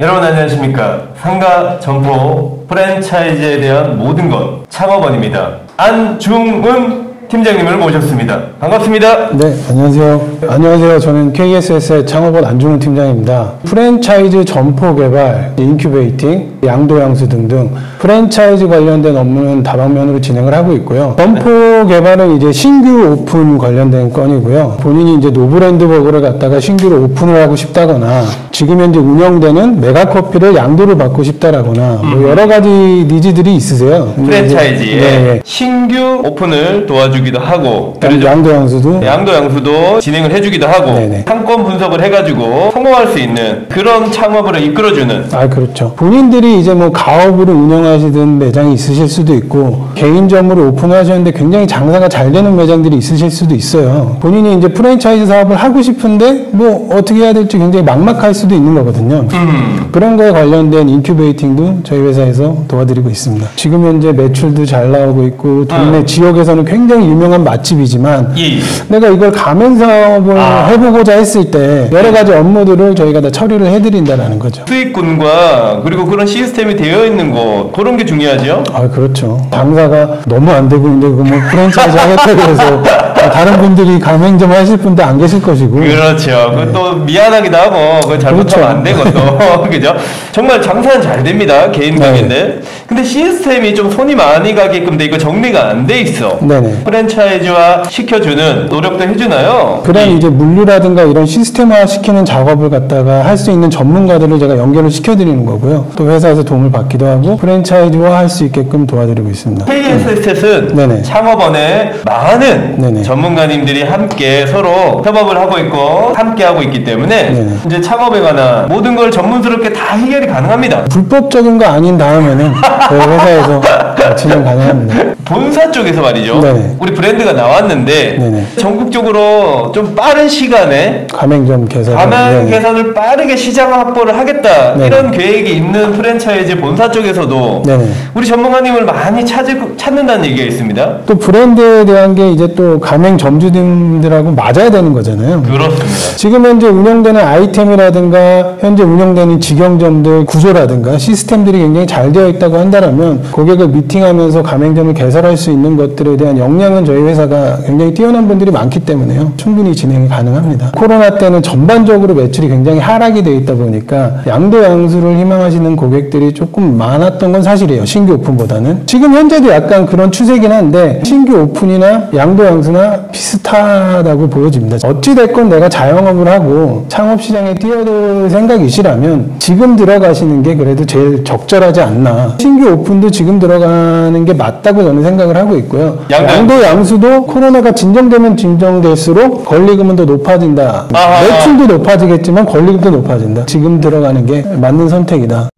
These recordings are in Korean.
여러분 안녕하십니까. 상가, 점포, 프랜차이즈에 대한 모든 것 창업원입니다. 안중훈 팀장님을 모셨습니다. 반갑습니다. 네, 안녕하세요. 안녕하세요. 저는 KSS의 창업원 안중훈 팀장입니다. 프랜차이즈 점포 개발, 인큐베이팅, 양도 양수 등등 프랜차이즈 관련된 업무는 다방면으로 진행을 하고 있고요. 점포 개발은 이제 신규 오픈 관련된 건이고요. 본인이 이제 노브랜드 버거를 갖다가 신규로 오픈을 하고 싶다거나 지금 현재 운영되는 메가커피를 양도를 받고 싶다라거나 뭐 여러 가지 니즈들이 있으세요. 프랜차이즈에 네. 신규 오픈을 도와주기도 하고 양도 양수도 진행을 해주기도 하고 네네. 상권 분석을 해가지고 성공할 수 있는 그런 창업을 이끌어주는. 그렇죠. 본인들이 이제 뭐 가업으로 운영하시던 매장이 있으실 수도 있고 개인점으로 오픈을 하셨는데 굉장히 장사가 잘 되는 매장들이 있으실 수도 있어요. 본인이 이제 프랜차이즈 사업을 하고 싶은데 뭐 어떻게 해야 될지 굉장히 막막할 수도 있는 거거든요. 그런 거에 관련된 인큐베이팅도 저희 회사에서 도와드리고 있습니다. 지금 현재 매출도 잘 나오고 있고 동네 지역에서는 굉장히 유명한 맛집이지만 내가 이걸 가맹 사업을 해보고자 했을 때 여러 가지 업무들을 저희가 다 처리를 해드린다는 거죠. 수익군과 그리고 그런 시스템이 되어 있는 곳, 그런 게 중요하죠. 그렇죠. 장사가 너무 안 되고 있는데 뭐 프랜차이즈 하겠다고 해서 다른 분들이 가맹점 하실 분도 안 계실 것이고. 그렇죠. 네. 또 미안하기도 하고 그걸 잘못하면 그렇죠. 안 되고 그죠? 정말 장사는 잘 됩니다. 개인 가게인데. 네. 근데 시스템이 좀 손이 많이 가게끔 돼 있고 정리가 안 돼 있어. 네네. 프랜차이즈화 시켜주는 노력도 해주나요? 그런 이제 물류라든가 이런 시스템화 시키는 작업을 갖다가 할 수 있는 전문가들을 제가 연결을 시켜드리는 거고요. 또 회사에서 도움을 받기도 하고 프랜차이즈화 할 수 있게끔 도와드리고 있습니다. KSS는 네네. 창업원에 많은 네네. 전문가님들이 함께 서로 협업을 하고 있고 함께 하고 있기 때문에 네네. 이제 창업에 관한 모든 걸 전문스럽게 다 해결이 가능합니다. 불법적인 거 아닌 다음에는 저희 회사에서 진행 가능합니다. 본사 쪽에서 말이죠. 네네. 우리 브랜드가 나왔는데 네네. 전국적으로 좀 빠른 시간에 가맹점 개설. 가맹 개선을 빠르게 시장 확보를 하겠다. 네네. 이런 계획이 있는 프랜차이즈 본사 쪽에서도 네네. 우리 전문가님을 많이 찾는다는 얘기가 있습니다. 또 브랜드에 대한 게 이제 또 가맹 점주님들하고 맞아야 되는 거잖아요. 그렇습니다. 지금 현재 운영되는 아이템이라든가 현재 운영되는 직영점들 구조라든가 시스템들이 굉장히 잘 되어 있다고 한다면 고객을 미팅하면서 가맹점을 개설할 수 있는 것들에 대한 역량은 저희 회사가 굉장히 뛰어난 분들이 많기 때문에요. 충분히 진행이 가능합니다. 코로나 때는 전반적으로 매출이 굉장히 하락이 되어 있다 보니까 양도 양수를 희망하시는 고객들이 조금 많았던 건 사실이에요. 신규 오픈보다는. 지금 현재도 약간 그런 추세긴 한데 신규 오픈이나 양도 양수나 비슷하다고 보여집니다. 어찌됐건 내가 자영업을 하고 창업시장에 뛰어들 생각이시라면 지금 들어가시는 게 그래도 제일 적절하지 않나. 신규 오픈도 지금 들어가는 게 맞다고 저는 생각을 하고 있고요. 양도 양수도 코로나가 진정되면 진정될수록 권리금은 더 높아진다. 매출도 높아지겠지만 권리금도 높아진다. 지금 들어가는 게 맞는 선택이다.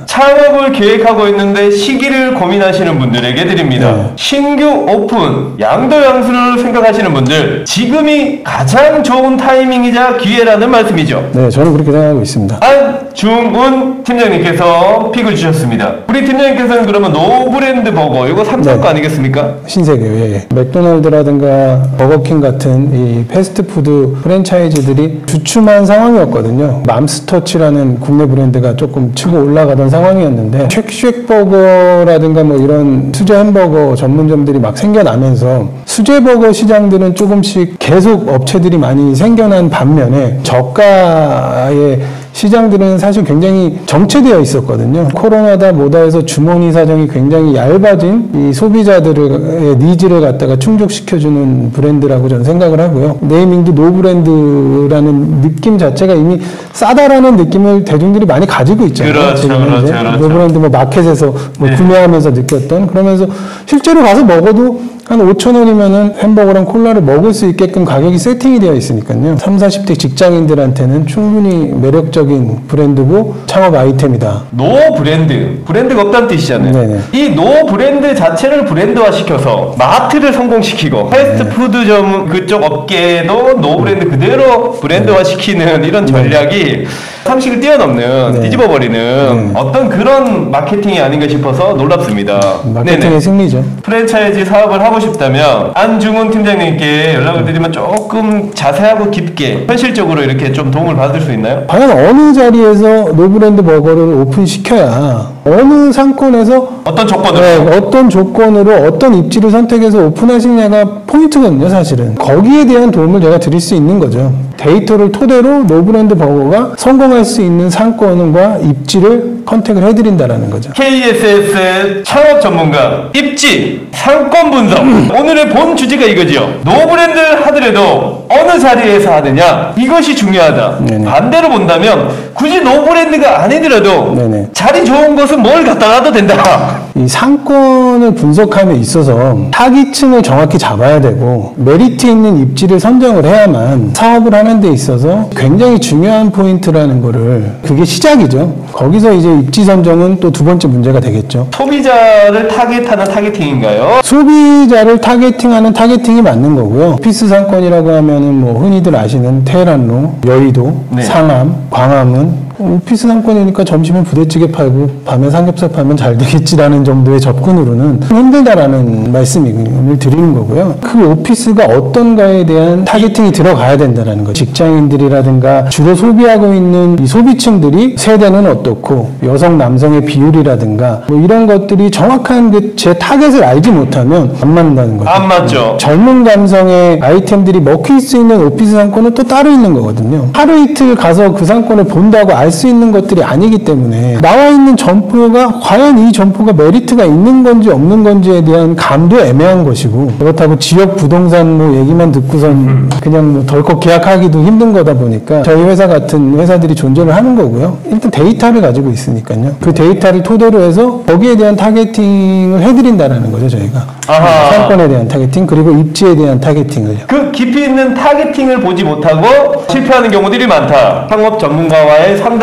창업을 계획하고 있는데 시기를 고민하시는 분들에게 드립니다. 네. 신규 오픈, 양도 양수를 생각하시는 분들, 지금이 가장 좋은 타이밍이자 기회라는 말씀이죠. 네, 저는 그렇게 생각하고 있습니다. 안중훈 팀장님께서 픽을 주셨습니다. 우리 팀장님께서는 그러면 노브랜드 버거, 이거 3차 거 아니겠습니까? 신세계요. 예. 맥도날드라든가 버거킹 같은 이 패스트푸드 프랜차이즈들이 주춤한 상황이었거든요. 맘스터치라는 국내 브랜드가 조금 치고 올라가던 상황이었는데 쉑쉑버거라든가 뭐 이런 수제 햄버거 전문점들이 막 생겨나면서 수제버거 시장들은 조금씩 계속 업체들이 많이 생겨난 반면에 저가의 시장들은 사실 굉장히 정체되어 있었거든요. 코로나다 뭐다 해서 주머니 사정이 굉장히 얇아진 이 소비자들의 니즈를 갖다가 충족시켜주는 브랜드라고 저는 생각을 하고요. 네이밍도 노브랜드라는 느낌 자체가 이미 싸다라는 느낌을 대중들이 많이 가지고 있잖아요. 그렇죠. 노브랜드 뭐 마켓에서 뭐 구매하면서 느꼈던 그러면서 실제로 가서 먹어도 한 5,000원이면은 햄버거랑 콜라를 먹을 수 있게끔 가격이 세팅이 되어 있으니까요. 30, 40대 직장인들한테는 충분히 매력적인 브랜드고 창업 아이템이다. 노 브랜드. 브랜드가 없다는 뜻이잖아요. 네네. 이 노 브랜드 자체를 브랜드화 시켜서 마트를 성공시키고 패스트푸드점 그쪽 업계에도 노 브랜드 그대로 브랜드화 시키는 이런 전략이 상식을 뛰어넘는 뒤집어버리는 어떤 그런 마케팅이 아닌가 싶어서 놀랍습니다. 마케팅의 승리죠. 프랜차이즈 사업을 하고 하고 싶다면 안중훈 팀장님께 연락을 드리면 조금 자세하고 깊게 현실적으로 이렇게 좀 도움을 받을 수 있나요? 과연 어느 자리에서 노브랜드 버거를 오픈시켜야 어느 상권에서 어떤 조건으로? 네, 어떤 조건으로 어떤 입지를 선택해서 오픈하시냐가 포인트거든요, 사실은. 거기에 대한 도움을 제가 드릴 수 있는 거죠. 데이터를 토대로 노브랜드 버거가 성공할 수 있는 상권과 입지를 컨택을 해드린다라는 거죠. KSS의 창업 전문가, 입지, 상권 분석. 오늘의 본 주제가 이거죠. 노브랜드를 하더라도 어느 자리에서 하느냐, 이것이 중요하다. 네네. 반대로 본다면 굳이 노브랜드가 아니더라도 네네. 자리 좋은 곳은 뭘 갖다 놔도 된다. 이 상권을 분석함에 있어서 타깃층을 정확히 잡아야 되고 메리트 있는 입지를 선정을 해야만 사업을 하는 데 있어서 굉장히 중요한 포인트라는 거를, 그게 시작이죠. 거기서 이제 입지 선정은 또 두 번째 문제가 되겠죠. 소비자를 타겟하는 타겟팅인가요? 소비자를 타겟팅하는 타겟팅이 맞는 거고요. 오피스 상권이라고 하면은 뭐 흔히들 아시는 테헤란로, 여의도, 네. 상암, 광화문. 오피스 상권이니까 점심에 부대찌개 팔고 밤에 삼겹살 팔면 잘 되겠지라는 정도의 접근으로는 힘들다라는 말씀을 드리는 거고요. 그 오피스가 어떤가에 대한 타겟팅이 들어가야 된다는 거죠. 직장인들이라든가 주로 소비하고 있는 이 소비층들이 세대는 어떻고 여성 남성의 비율이라든가 뭐 이런 것들이 정확한 그 제 타겟을 알지 못하면 안 맞는다는 거죠. 안 맞죠. 젊은 감성의 아이템들이 먹힐 수 있는 오피스 상권은 또 따로 있는 거거든요. 하루 이틀 가서 그 상권을 본다고 알 수 있는 것들이 아니기 때문에 나와 있는 점포가 과연 이 점포가 메리트가 있는 건지 없는 건지에 대한 감도 애매한 것이고, 그렇다고 지역 부동산 뭐 얘기만 듣고선 그냥 뭐 덜컥 계약하기도 힘든 거다 보니까 저희 회사 같은 회사들이 존재를 하는 거고요. 일단 데이터를 가지고 있으니까요. 그 데이터를 토대로 해서 거기에 대한 타겟팅을 해드린다라는 거죠, 저희가. 아하. 상권에 대한 타겟팅, 그리고 입지에 대한 타겟팅을요. 그 깊이 있는 타겟팅을 보지 못하고 실패하는 경우들이 많다. 창업 전문가와의 상담을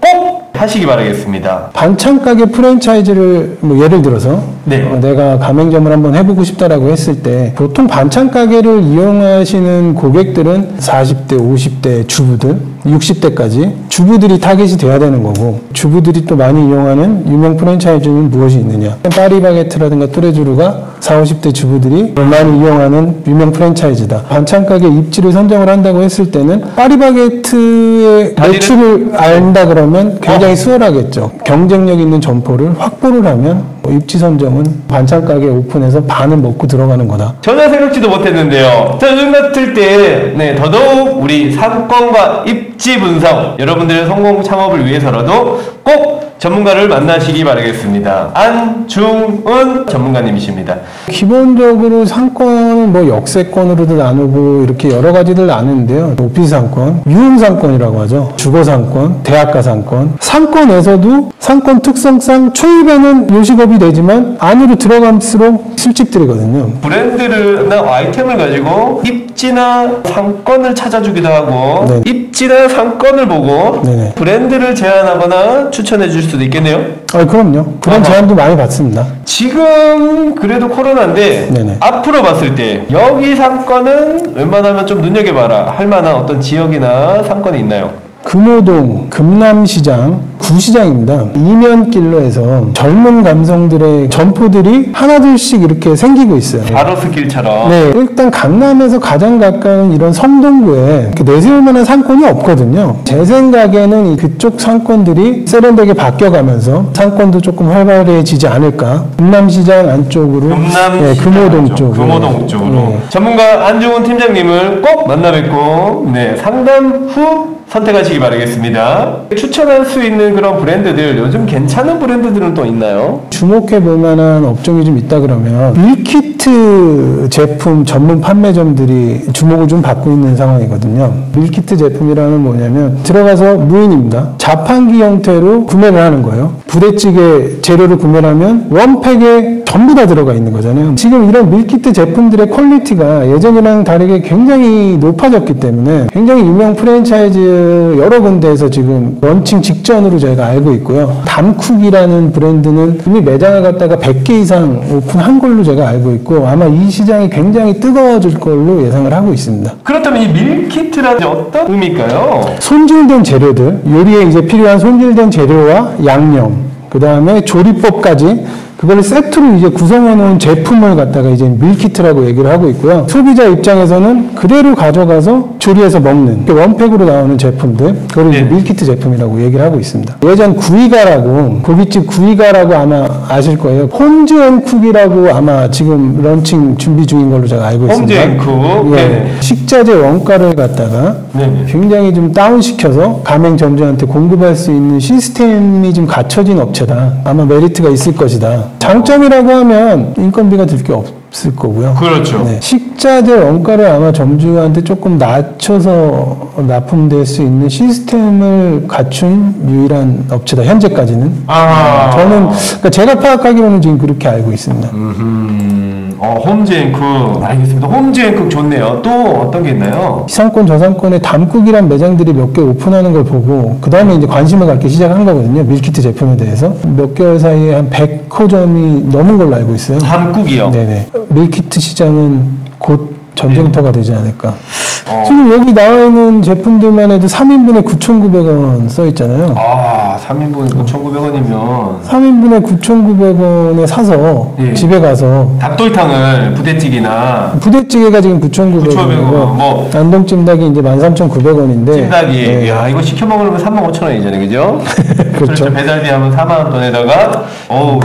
꼭 하시기 바라겠습니다. 반찬 가게 프랜차이즈를 뭐 예를 들어서 네. 내가 가맹점을 한번 해보고 싶다라고 했을 때 보통 반찬 가게를 이용하시는 고객들은 40대, 50대 주부들, 60대까지 주부들이 타겟이 돼야 되는 거고, 주부들이 또 많이 이용하는 유명 프랜차이즈는 무엇이 있느냐. 파리바게트라든가 뚜레쥬르가 40, 50대 주부들이 많이 이용하는 유명 프랜차이즈다. 반찬 가게 입지를 선정을 한다고 했을 때는 파리바게트의 매출을 안다 그러면 굉장히 수월하겠죠. 경쟁력 있는 점포를 확보를 하면 입지 선정은 반찬 가게 오픈해서 반은 먹고 들어가는 거다. 전혀 생각지도 못했는데요. 자, 요즘 같을 때 더더욱 우리 상권과 입지 분석, 여러분들의 성공 창업을 위해서라도 꼭 전문가를 만나시기 바라겠습니다. 안중훈 전문가님이십니다. 기본적으로 상권은 뭐 역세권으로도 나누고 이렇게 여러 가지들 나누는데요. 오피스 상권, 유흥 상권이라고 하죠. 주거 상권, 대학가 상권. 상권에서도 상권 특성상 초입에는 요식업이 되지만 안으로 들어갈수록 술집들이거든요. 브랜드나 아이템을 가지고 입지나 상권을 찾아주기도 하고, 네. 입지나 상권을 보고 네네. 브랜드를 제안하거나 추천해 줄 수도 있겠네요. 그럼요. 그런 아하. 제안도 많이 받습니다. 지금 그래도 코로나인데 네네. 앞으로 봤을 때 여기 상권은 웬만하면 좀 눈여겨봐라 할 만한 어떤 지역이나 상권이 있나요? 금호동, 금남시장, 구시장입니다. 이면길로 해서 젊은 감성들의 점포들이 하나둘씩 이렇게 생기고 있어요. 바로스길처럼. 네, 일단 강남에서 가장 가까운 이런 성동구에 내세울 만한 상권이 없거든요. 제 생각에는 그쪽 상권들이 세련되게 바뀌어가면서 상권도 조금 활발해지지 않을까. 금남시장 안쪽으로, 네, 금호동 쪽으로. 금호동 쪽으로. 네. 전문가 안중훈 팀장님을 꼭 만나 뵙고 상담 후 선택하시기 바라겠습니다. 추천할 수 있는 그런 브랜드들, 요즘 괜찮은 브랜드들은 또 있나요? 주목해 볼 만한 업종이 좀 있다 그러면 밀키트 제품 전문 판매점들이 주목을 좀 받고 있는 상황이거든요. 밀키트 제품이라는 뭐냐면 들어가서 무인입니다. 자판기 형태로 구매를 하는 거예요. 부대찌개 재료를 구매를 하면 원팩에 전부 다 들어가 있는 거잖아요. 지금 이런 밀키트 제품들의 퀄리티가 예전이랑 다르게 굉장히 높아졌기 때문에 굉장히 유명 프랜차이즈 여러 군데에서 지금 런칭 직전으로 저희가 알고 있고요. 담쿡이라는 브랜드는 이미 매장을 갖다가 100개 이상 오픈한 걸로 제가 알고 있고, 아마 이 시장이 굉장히 뜨거워질 걸로 예상을 하고 있습니다. 그렇다면 이 밀키트라는 어떤 의미일까요? 손질된 재료들, 요리에 이제 필요한 손질된 재료와 양념, 그 다음에 조리법까지 그걸 세트로 이제 구성해 놓은 제품을 갖다가 이제 밀키트라고 얘기를 하고 있고요. 소비자 입장에서는 그대로 가져가서 조리해서 먹는 원팩으로 나오는 제품들, 그걸 이제 네. 밀키트 제품이라고 얘기를 하고 있습니다. 예전 구이가라고, 고깃집 구이가라고 아마 아실 거예요. 홈즈앤쿡이라고 아마 지금 런칭 준비 중인 걸로 제가 알고 있습니다. 홈즈앤쿡. 예. 네. 식자재 원가를 갖다가 네. 굉장히 좀 다운시켜서 가맹점주한테 공급할 수 있는 시스템이 좀 갖춰진 업체다. 아마 메리트가 있을 것이다. 장점이라고 하면 인건비가 들 게 없을 거고요. 그렇죠. 네. 식자재 원가를 아마 점주한테 조금 낮춰서 납품될 수 있는 시스템을 갖춘 유일한 업체다. 현재까지는. 아. 저는 그러니까 제가 파악하기로는 지금 그렇게 알고 있습니다. 홈즈앤쿡. 알겠습니다. 홈즈앤쿡 좋네요. 또 어떤 게 있나요? 시상권, 저상권에 담국이란 매장들이 몇 개 오픈하는 걸 보고 그 다음에 이제 관심을 갖기 시작한 거거든요. 밀키트 제품에 대해서. 몇 개월 사이에 한 100호점이 넘은 걸로 알고 있어요. 담국이요. 네네. 밀키트 시장은 곧 전쟁터가 되지 않을까. 지금 여기 나와 있는 제품들만 해도 3인분에 9,900원 써 있잖아요. 아, 3인분 9,900원이면 3인분에 9,900원에 사서 예. 집에 가서 닭도리탕을 부대찌개나 부대찌개가 지금 9,900원이고 9,900원, 뭐 안동찜닭이 이제 13,900원인데 찜닭이 야 이거 시켜 먹으면 35,000원이잖아요, 그죠? 그렇죠. 배달비 하면 4만 원 돈에다가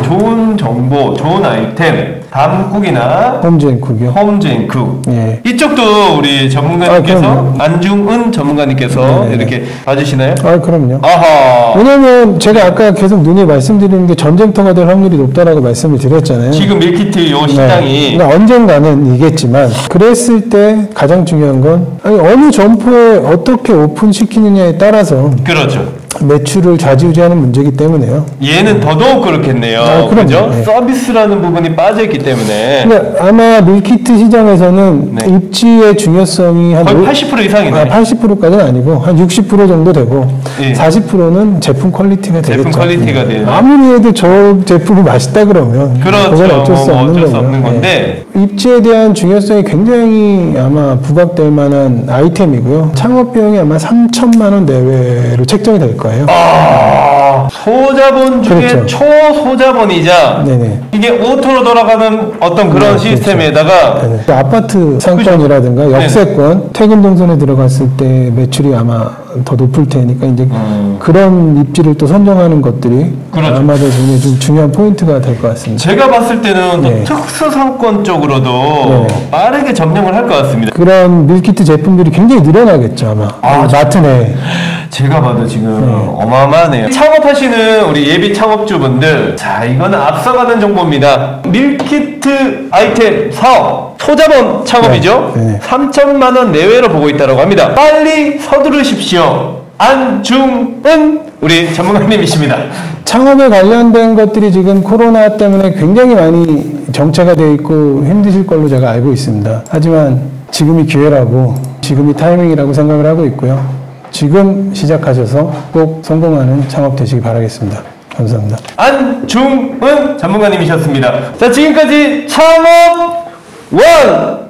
좋은 정보, 좋은 아이템, 담국이나 홈즈앤쿡이요. 홈즈앤쿡. 예. 이쪽도 우리 전문가님께서 그럼요. 안중은 전문가님께서 네네. 이렇게 봐주시나요? 아, 그럼요. 아하. 왜냐면 제가 아까 계속 눈이 말씀드리는 게 전쟁터가 될 확률이 높다라고 말씀을 드렸잖아요. 지금 밀키트 요 네. 시장이 그러니까 언젠가는 이겠지만 그랬을 때 가장 중요한 건 아니, 어느 점포에 어떻게 오픈시키느냐에 따라서 그렇죠. 매출을 좌지우지하는 문제이기 때문에요. 얘는 더더욱 그렇겠네요. 아, 그럼요. 그죠? 네. 서비스라는 부분이 빠져있기 때문에 그러니까 아마 밀키트 시장에서는 네. 입지의 중요성이 한 거의 80% 이상이네. 80%까지는 아니고 한 60% 정도 되고 예. 40%는 제품 퀄리티가 되겠죠. 제품 퀄리티가 되는. 아무리 해도 저 제품이 맛있다 그러면 그렇죠. 그건 어쩔 수 뭐 없는 어쩔 수 거고요. 없는 건데. 네. 입지에 대한 중요성이 굉장히 아마 부각될 만한 아이템이고요. 창업 비용이 아마 3천만 원 내외로 책정이 될 거예요. 소자본 중에 그렇죠. 초소자본이자 네네. 이게 오토로 돌아가는 어떤 그런 네, 시스템에다가 네. 그 아파트 상권이라든가 역세권, 퇴근 동선에 들어갔을 때 매출이 아마 더 높을 테니까 이제 그런 입지를 또 선정하는 것들이 그렇죠. 아마도 굉장히 좀 중요한 포인트가 될 것 같습니다. 제가 봤을 때는 또 네. 특수상권 쪽으로도 네. 빠르게 점령을 할 것 같습니다. 그런 밀키트 제품들이 굉장히 늘어나겠죠 아마. 마트 내에. 제가 봐도 지금 네. 어마어마하네요. 창업하시는 우리 예비 창업주분들, 자 이거는 앞서가는 정보입니다. 밀키트 아이템 사업 소자본 창업이죠. 네. 3천만 원 내외로 보고 있다고 합니다. 빨리 서두르십시오. 안중은 우리 전문가님이십니다. 창업에 관련된 것들이 지금 코로나 때문에 굉장히 많이 정체가 되어 있고 힘드실 걸로 제가 알고 있습니다. 하지만 지금이 기회라고, 지금이 타이밍이라고 생각을 하고 있고요. 지금 시작하셔서 꼭 성공하는 창업 되시기 바라겠습니다. 감사합니다. 안중은 전문가님이셨습니다. 자, 지금까지 창업 원